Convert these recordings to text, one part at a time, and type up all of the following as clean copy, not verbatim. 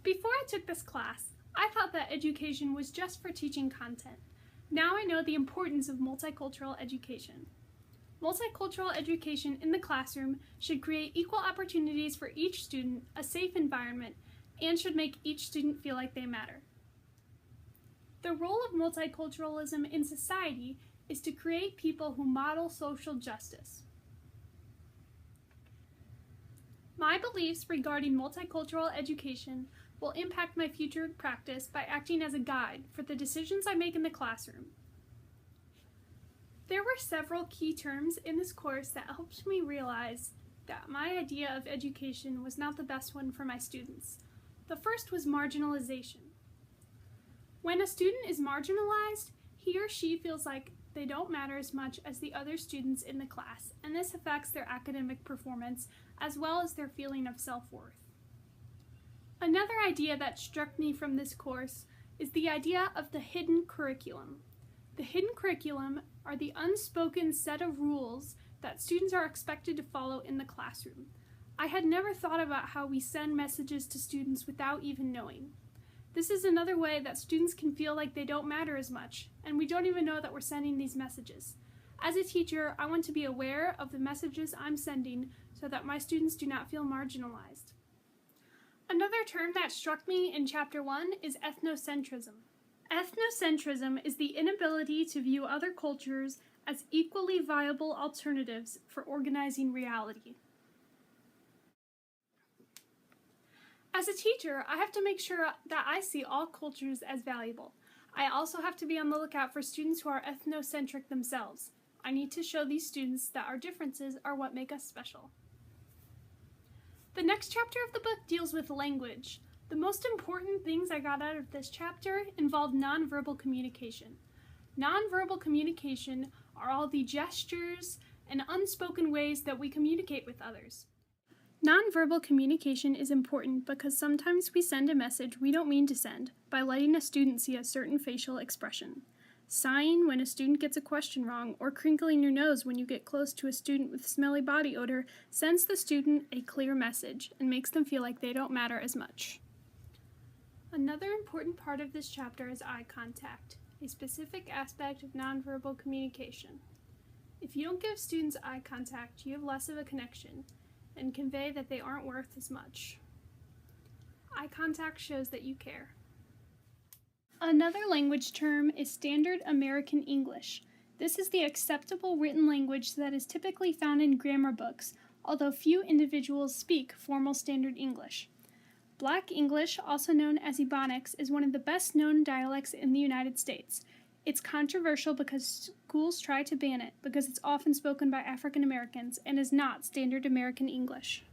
Before I took this class, I thought that education was just for teaching content. Now I know the importance of multicultural education. Multicultural education in the classroom should create equal opportunities for each student, a safe environment, and should make each student feel like they matter. The role of multiculturalism in society is to create people who model social justice. My beliefs regarding multicultural education will impact my future practice by acting as a guide for the decisions I make in the classroom. There were several key terms in this course that helped me realize that my idea of education was not the best one for my students. The first was marginalization. When a student is marginalized, he or she feels like they don't matter as much as the other students in the class, and this affects their academic performance as well as their feeling of self-worth. Another idea that struck me from this course is the idea of the hidden curriculum. The hidden curriculum are the unspoken set of rules that students are expected to follow in the classroom. I had never thought about how we send messages to students without even knowing. This is another way that students can feel like they don't matter as much, and we don't even know that we're sending these messages. As a teacher, I want to be aware of the messages I'm sending so that my students do not feel marginalized. Another term that struck me in Chapter 1 is ethnocentrism. Ethnocentrism is the inability to view other cultures as equally viable alternatives for organizing reality. As a teacher, I have to make sure that I see all cultures as valuable. I also have to be on the lookout for students who are ethnocentric themselves. I need to show these students that our differences are what make us special. The next chapter of the book deals with language. The most important things I got out of this chapter involved nonverbal communication. Nonverbal communication are all the gestures and unspoken ways that we communicate with others. Nonverbal communication is important because sometimes we send a message we don't mean to send by letting a student see a certain facial expression. Sighing when a student gets a question wrong or crinkling your nose when you get close to a student with smelly body odor sends the student a clear message and makes them feel like they don't matter as much. Another important part of this chapter is eye contact, a specific aspect of nonverbal communication. If you don't give students eye contact, you have less of a connection and convey that they aren't worth as much. Eye contact shows that you care. Another language term is Standard American English. This is the acceptable written language that is typically found in grammar books, although few individuals speak formal Standard English. Black English, also known as Ebonics, is one of the best known dialects in the United States. It's controversial because schools try to ban it because it's often spoken by African Americans and is not Standard American English.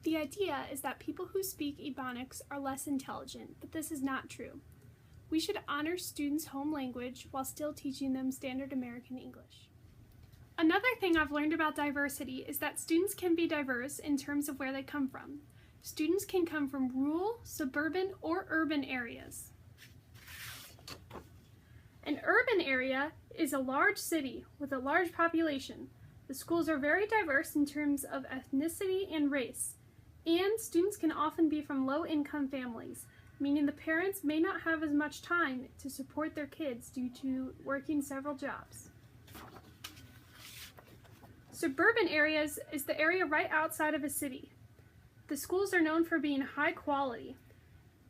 The idea is that people who speak Ebonics are less intelligent, but this is not true. We should honor students' home language while still teaching them Standard American English. Another thing I've learned about diversity is that students can be diverse in terms of where they come from. Students can come from rural, suburban, or urban areas. An urban area is a large city with a large population. The schools are very diverse in terms of ethnicity and race, and students can often be from low-income families, meaning the parents may not have as much time to support their kids due to working several jobs. Suburban areas is the area right outside of a city. The schools are known for being high quality,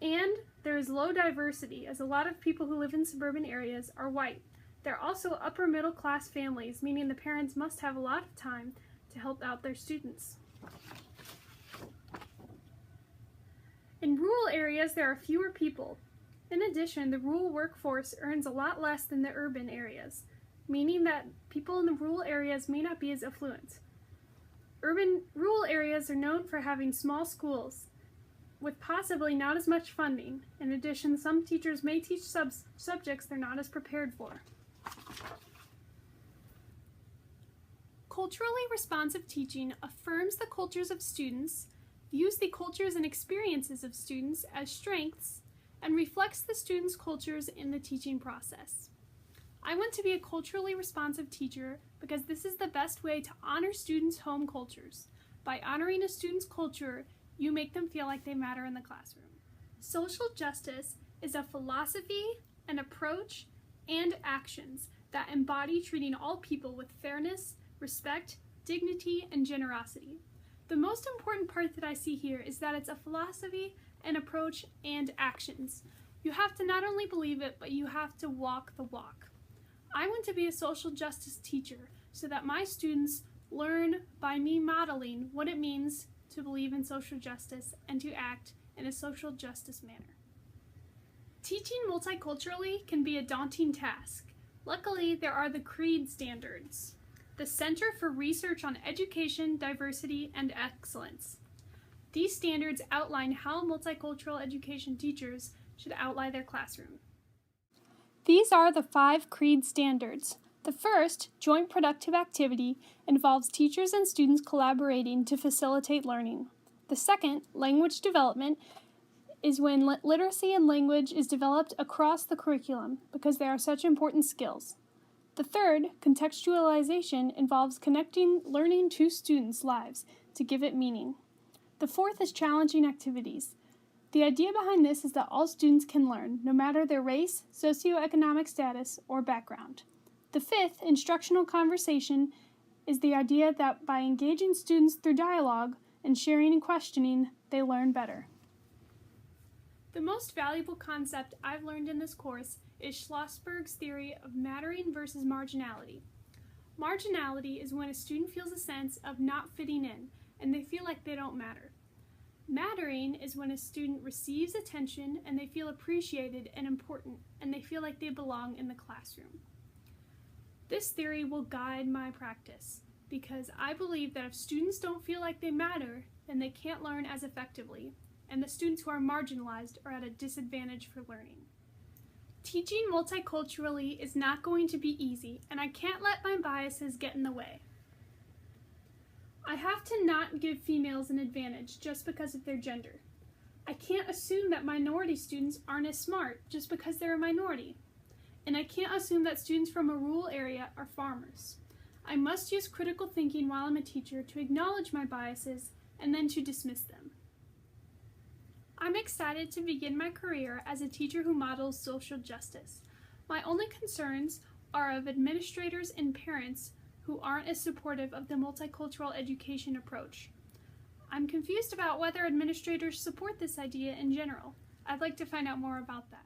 and there is low diversity as a lot of people who live in suburban areas are white. They're also upper middle class families, meaning the parents must have a lot of time to help out their students. In rural areas, there are fewer people. In addition, the rural workforce earns a lot less than the urban areas, meaning that people in the rural areas may not be as affluent. Rural areas are known for having small schools, with possibly not as much funding. In addition, some teachers may teach subjects they're not as prepared for. Culturally responsive teaching affirms the cultures of students, views the cultures and experiences of students as strengths, and reflects the students' cultures in the teaching process. I want to be a culturally responsive teacher because this is the best way to honor students' home cultures. By honoring a student's culture, you make them feel like they matter in the classroom. Social justice is a philosophy, an approach, and actions that embody treating all people with fairness, respect, dignity, and generosity. The most important part that I see here is that it's a philosophy, an approach, and actions. You have to not only believe it, but you have to walk the walk. I want to be a social justice teacher so that my students learn by me modeling what it means to believe in social justice and to act in a social justice manner. Teaching multiculturally can be a daunting task. Luckily, there are the CREED standards, the Center for Research on Education, Diversity, and Excellence. These standards outline how multicultural education teachers should outline their classroom. These are the 5 CREED standards. The first, joint productive activity, involves teachers and students collaborating to facilitate learning. The second, language development, is when literacy and language is developed across the curriculum because they are such important skills. The third, contextualization, involves connecting learning to students' lives to give it meaning. The fourth is challenging activities. The idea behind this is that all students can learn, no matter their race, socioeconomic status, or background. The fifth, instructional conversation, is the idea that by engaging students through dialogue and sharing and questioning, they learn better. The most valuable concept I've learned in this course is Schlossberg's theory of mattering versus marginality. Marginality is when a student feels a sense of not fitting in and they feel like they don't matter. Mattering is when a student receives attention and they feel appreciated and important and they feel like they belong in the classroom. This theory will guide my practice because I believe that if students don't feel like they matter, then they can't learn as effectively, and the students who are marginalized are at a disadvantage for learning. Teaching multiculturally is not going to be easy, and I can't let my biases get in the way. I have to not give females an advantage just because of their gender. I can't assume that minority students aren't as smart just because they're a minority. And I can't assume that students from a rural area are farmers. I must use critical thinking while I'm a teacher to acknowledge my biases and then to dismiss them. I'm excited to begin my career as a teacher who models social justice. My only concerns are of administrators and parents who aren't as supportive of the multicultural education approach. I'm confused about whether administrators support this idea in general. I'd like to find out more about that.